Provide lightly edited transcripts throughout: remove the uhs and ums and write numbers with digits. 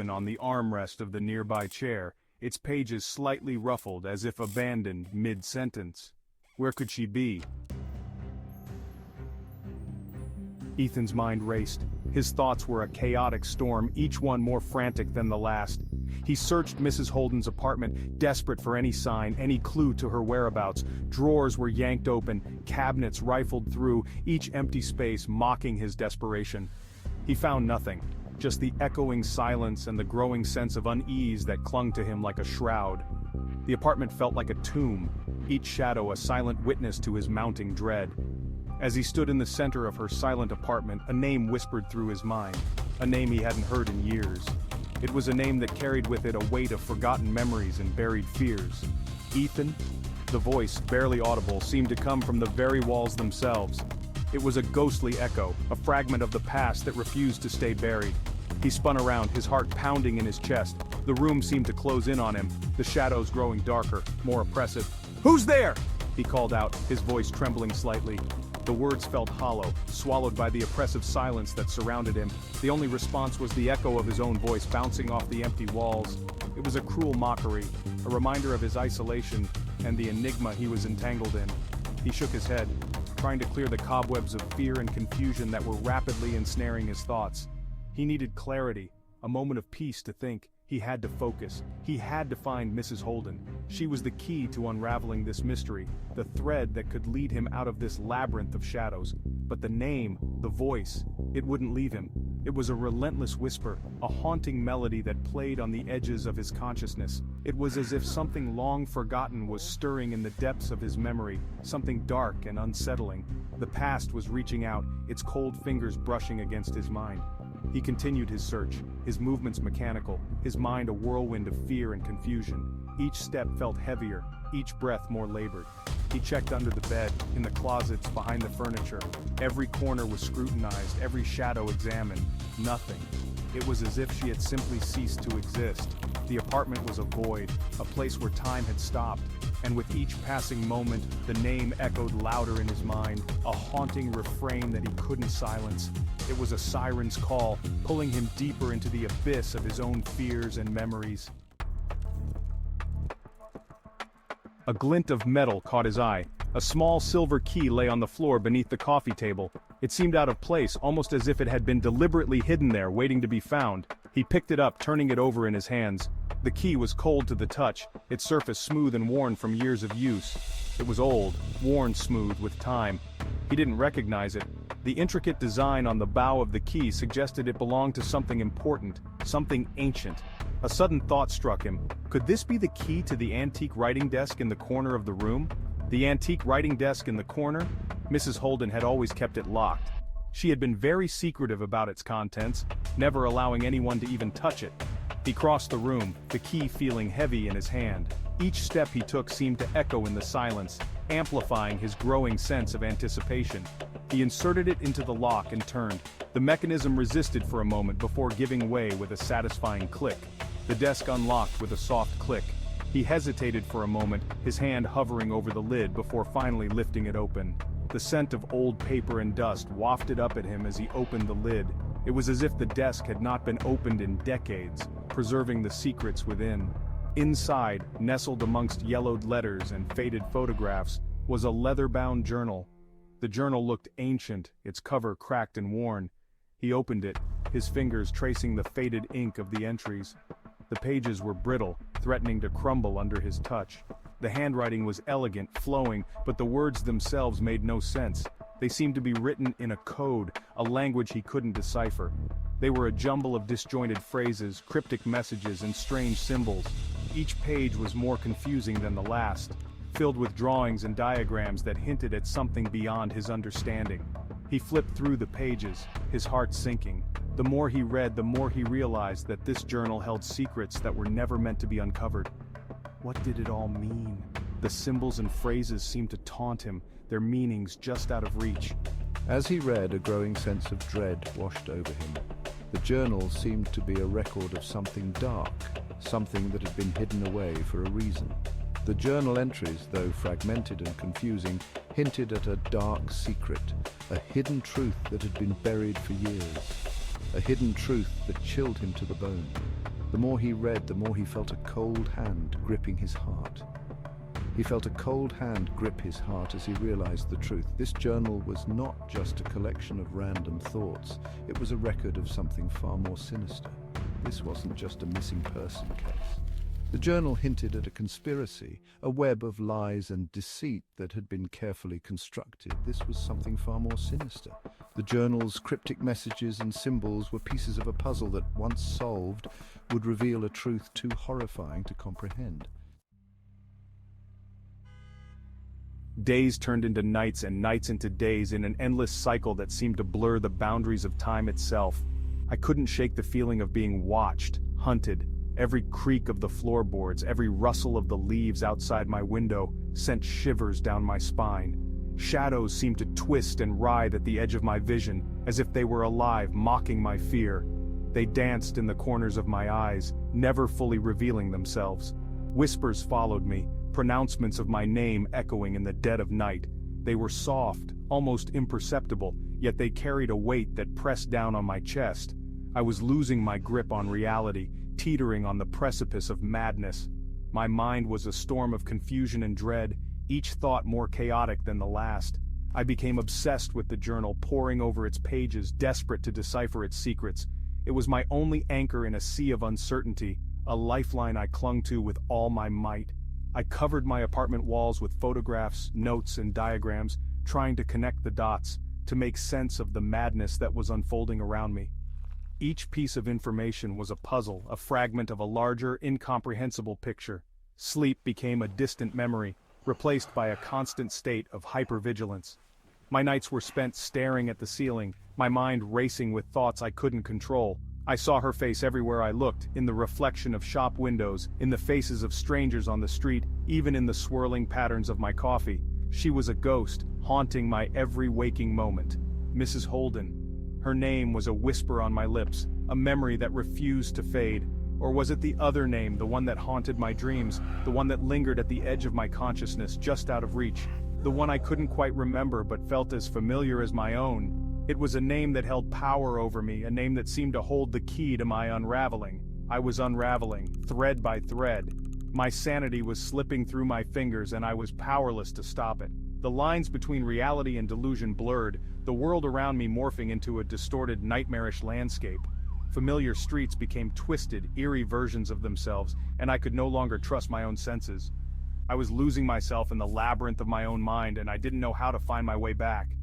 open on the armrest of the nearby chair, its pages slightly ruffled as if abandoned mid-sentence. Where could she be? Ethan's mind raced. His thoughts were a chaotic storm, each one more frantic than the last. He searched Mrs. Holden's apartment, desperate for any sign, any clue to her whereabouts. Drawers were yanked open, cabinets rifled through, each empty space mocking his desperation. He found nothing, just the echoing silence and the growing sense of unease that clung to him like a shroud. The apartment felt like a tomb, each shadow a silent witness to his mounting dread. As he stood in the center of her silent apartment, a name whispered through his mind, a name he hadn't heard in years. It was a name that carried with it a weight of forgotten memories and buried fears. Ethan? The voice, barely audible, seemed to come from the very walls themselves. It was a ghostly echo, a fragment of the past that refused to stay buried. He spun around, his heart pounding in his chest. The room seemed to close in on him, the shadows growing darker, more oppressive. "Who's there?" he called out, his voice trembling slightly. The words felt hollow, swallowed by the oppressive silence that surrounded him. The only response was the echo of his own voice bouncing off the empty walls. It was a cruel mockery, a reminder of his isolation and the enigma he was entangled in. He shook his head, trying to clear the cobwebs of fear and confusion that were rapidly ensnaring his thoughts. He needed clarity, a moment of peace to think. He had to focus. He had to find Mrs. Holden. She was the key to unraveling this mystery, the thread that could lead him out of this labyrinth of shadows. But the name, the voice, it wouldn't leave him. It was a relentless whisper, a haunting melody that played on the edges of his consciousness. It was as if something long forgotten was stirring in the depths of his memory, something dark and unsettling. The past was reaching out, its cold fingers brushing against his mind. He continued his search, his movements mechanical, his mind a whirlwind of fear and confusion. Each step felt heavier, each breath more labored. He checked under the bed, in the closets, behind the furniture. Every corner was scrutinized, every shadow examined. Nothing. It was as if she had simply ceased to exist. The apartment was a void, a place where time had stopped. And with each passing moment, the name echoed louder in his mind, a haunting refrain that he couldn't silence. It was a siren's call, pulling him deeper into the abyss of his own fears and memories. A glint of metal caught his eye. A small silver key lay on the floor beneath the coffee table. It seemed out of place, almost as if it had been deliberately hidden there, waiting to be found. He picked it up, turning it over in his hands. The key was cold to the touch, its surface smooth and worn from years of use. It was old, worn smooth with time. He didn't recognize it. The intricate design on the bow of the key suggested it belonged to something important, something ancient. A sudden thought struck him. Could this be the key to the antique writing desk in the corner of the room? The antique writing desk in the corner? Mrs. Holden had always kept it locked. She had been very secretive about its contents, never allowing anyone to even touch it. He crossed the room, the key feeling heavy in his hand. Each step he took seemed to echo in the silence, amplifying his growing sense of anticipation. He inserted it into the lock and turned. The mechanism resisted for a moment before giving way with a satisfying click. The desk unlocked with a soft click. He hesitated for a moment, his hand hovering over the lid before finally lifting it open. The scent of old paper and dust wafted up at him as he opened the lid. It was as if the desk had not been opened in decades, preserving the secrets within. Inside, nestled amongst yellowed letters and faded photographs, was a leather-bound journal. The journal looked ancient, its cover cracked and worn. He opened it, his fingers tracing the faded ink of the entries. The pages were brittle, threatening to crumble under his touch. The handwriting was elegant, flowing, but the words themselves made no sense. They seemed to be written in a code, a language he couldn't decipher. They were a jumble of disjointed phrases, cryptic messages, and strange symbols. Each page was more confusing than the last, filled with drawings and diagrams that hinted at something beyond his understanding. He flipped through the pages, his heart sinking. The more he read, the more he realized that this journal held secrets that were never meant to be uncovered. What did it all mean? The symbols and phrases seemed to taunt him, their meanings just out of reach. As he read, a growing sense of dread washed over him. The journal seemed to be a record of something dark, something that had been hidden away for a reason. The journal entries, though fragmented and confusing, hinted at a dark secret, a hidden truth that had been buried for years, a hidden truth that chilled him to the bone. The more he read, the more he felt a cold hand gripping his heart. He felt a cold hand grip his heart as he realized the truth. This journal was not just a collection of random thoughts. It was a record of something far more sinister. This wasn't just a missing person case. The journal hinted at a conspiracy, a web of lies and deceit that had been carefully constructed. This was something far more sinister. The journal's cryptic messages and symbols were pieces of a puzzle that, once solved, would reveal a truth too horrifying to comprehend. Days turned into nights and nights into days in an endless cycle that seemed to blur the boundaries of time itself. I couldn't shake the feeling of being watched, hunted. Every creak of the floorboards, every rustle of the leaves outside my window sent shivers down my spine. Shadows seemed to twist and writhe at the edge of my vision, as if they were alive, mocking my fear. They danced in the corners of my eyes, never fully revealing themselves. Whispers followed me, pronouncements of my name echoing in the dead of night. They were soft, almost imperceptible, yet they carried a weight that pressed down on my chest. I was losing my grip on reality, teetering on the precipice of madness. My mind was a storm of confusion and dread, each thought more chaotic than the last. I became obsessed with the journal, poring over its pages, desperate to decipher its secrets. It was my only anchor in a sea of uncertainty, a lifeline I clung to with all my might. I covered my apartment walls with photographs, notes, and diagrams, trying to connect the dots, to make sense of the madness that was unfolding around me. Each piece of information was a puzzle, a fragment of a larger, incomprehensible picture. Sleep became a distant memory, replaced by a constant state of hypervigilance. My nights were spent staring at the ceiling, my mind racing with thoughts I couldn't control. I saw her face everywhere I looked, in the reflection of shop windows, in the faces of strangers on the street, even in the swirling patterns of my coffee. She was a ghost, haunting my every waking moment. Mrs. Holden. Her name was a whisper on my lips, a memory that refused to fade. Or was it the other name, the one that haunted my dreams, the one that lingered at the edge of my consciousness, just out of reach? The one I couldn't quite remember but felt as familiar as my own. It was a name that held power over me, a name that seemed to hold the key to my unraveling. I was unraveling, thread by thread. My sanity was slipping through my fingers and I was powerless to stop it. The lines between reality and delusion blurred, the world around me morphing into a distorted, nightmarish landscape. Familiar streets became twisted, eerie versions of themselves, and I could no longer trust my own senses. I was losing myself in the labyrinth of my own mind, and I didn't know how to find my way back.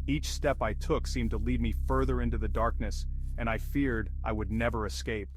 Each step I took seemed to lead me further into the darkness, and I feared I would never escape.